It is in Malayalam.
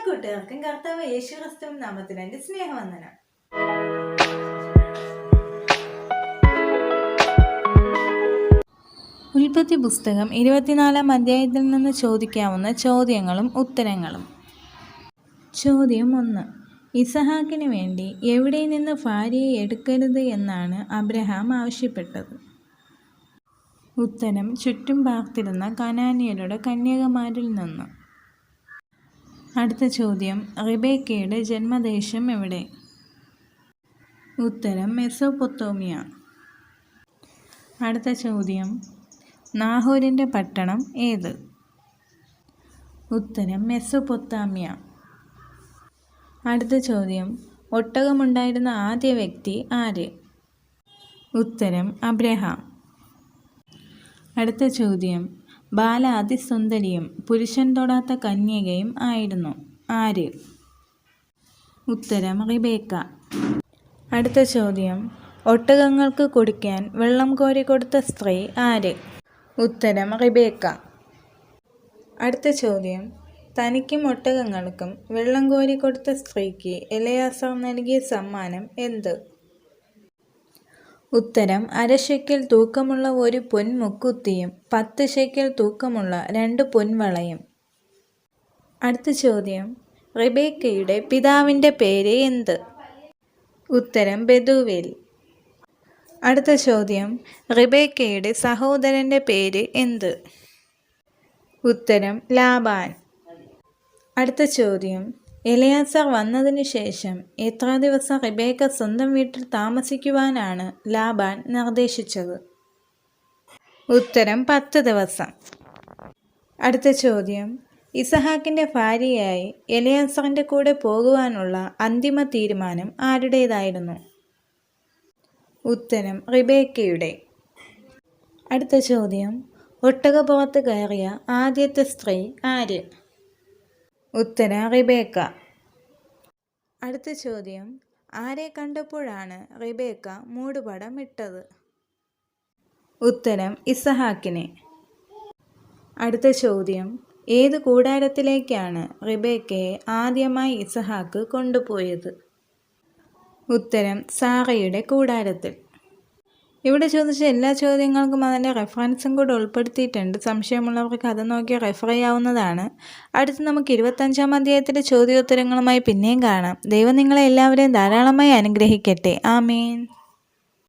കൂട്ടുകാർക്കും കർത്താവ് യേശു ക്രിസ്തുവിൻ നാമത്തിൽ എൻ്റെ സ്നേഹവന്ദനം. ഉൽപ്പത്തി പുസ്തകം 24-ാം അധ്യായത്തിൽ നിന്ന് ചോദിക്കാവുന്ന ചോദ്യങ്ങളും ഉത്തരങ്ങളും. ചോദ്യം 1. ഇസഹാക്കിന് വേണ്ടി എവിടെ നിന്ന് ഭാര്യയെ എടുക്കരുത് എന്നാണ് അബ്രഹാം ആവശ്യപ്പെട്ടത്? ഉത്തരം ചുറ്റും പാർത്തിരുന്ന കനാന്യരുടെ കന്യകമാരിൽ നിന്ന്. അടുത്ത ചോദ്യം, റിബേക്കയുടെ ജന്മദേശം എവിടെ? ഉത്തരം മെസൊപ്പൊത്താമിയ. അടുത്ത ചോദ്യം, നാഹോരിൻ്റെ പട്ടണം ഏത്? ഉത്തരം മെസൊപ്പൊത്താമിയ. അടുത്ത ചോദ്യം, ഒട്ടകമുണ്ടായിരുന്ന ആദ്യ വ്യക്തി ആര്? ഉത്തരം അബ്രഹാം. അടുത്ത ചോദ്യം, ബാല അതിസുന്ദരിയും പുരുഷൻ തൊടാത്ത കന്യകയും ആയിരുന്നു ആര്? ഉത്തരം റിബേക്ക. അടുത്ത ചോദ്യം, ഒട്ടകങ്ങൾക്ക് കുടിക്കാൻ വെള്ളം കോരി കൊടുത്ത സ്ത്രീ ആര്? ഉത്തരം റിബേക്ക. അടുത്ത ചോദ്യം, തനിക്കും ഒട്ടകങ്ങൾക്കും വെള്ളം കോരി കൊടുത്ത സ്ത്രീക്ക് എലെയാസാർ നൽകിയ സമ്മാനം എന്ത്? ഉത്തരം 1/2 ശെക്കെൽ തൂക്കമുള്ള ഒരു പൊൻമുക്കുത്തിയും 10 ശെക്കെൽ തൂക്കമുള്ള 2 പൊൻവളയും. അടുത്ത ചോദ്യം, റിബേക്കയുടെ പിതാവിൻ്റെ പേര് എന്ത്? ഉത്തരം ബെഥൂവേൽ. അടുത്ത ചോദ്യം, റിബേക്കയുടെ സഹോദരൻ്റെ പേര് എന്ത്? ഉത്തരം ലാബാൻ. അടുത്ത ചോദ്യം, എലെയാസാർ വന്നതിന് ശേഷം എത്ര ദിവസം റിബേക്ക സ്വന്തം വീട്ടിൽ താമസിക്കുവാനാണ് ലാബാൻ നിർദ്ദേശിച്ചത്? ഉത്തരം 10 ദിവസം. അടുത്ത ചോദ്യം, ഇസഹാക്കിൻ്റെ ഭാര്യയായി എലെയാസാറിൻ്റെ കൂടെ പോകുവാനുള്ള അന്തിമ തീരുമാനം ആരുടേതായിരുന്നു? ഉത്തരം റിബേക്കയുടെ. അടുത്ത ചോദ്യം, ഒട്ടകപ്പുറത്ത് കയറിയ ആദ്യത്തെ സ്ത്രീ ആര്? ഉത്തരം റിബേക്ക. അടുത്ത ചോദ്യം, ആരെ കണ്ടപ്പോഴാണ് റിബേക്ക മൂടുപടം ഇട്ടത്? ഉത്തരം ഇസഹാക്കിനെ. അടുത്ത ചോദ്യം, ഏത് കൂടാരത്തിലേക്കാണ് റിബേക്കയെ ആദ്യമായി ഇസഹാക്ക് കൊണ്ടുപോയത്? ഉത്തരം സാറയുടെ കൂടാരത്തിൽ. ഇവിടെ ചോദിച്ച എല്ലാ ചോദ്യങ്ങൾക്കും അതിൻ്റെ റെഫറൻസും കൂടെ ഉൾപ്പെടുത്തിയിട്ടുണ്ട്. സംശയമുള്ളവർക്ക് അത് നോക്കി റെഫർ ചെയ്യാവുന്നതാണ്. അടുത്ത് നമുക്ക് 25-ാം അധ്യായത്തിലെ ചോദ്യോത്തരങ്ങളുമായി പിന്നെയും കാണാം. ദൈവം നിങ്ങളെ എല്ലാവരെയും ധാരാളമായി അനുഗ്രഹിക്കട്ടെ. ആമേൻ.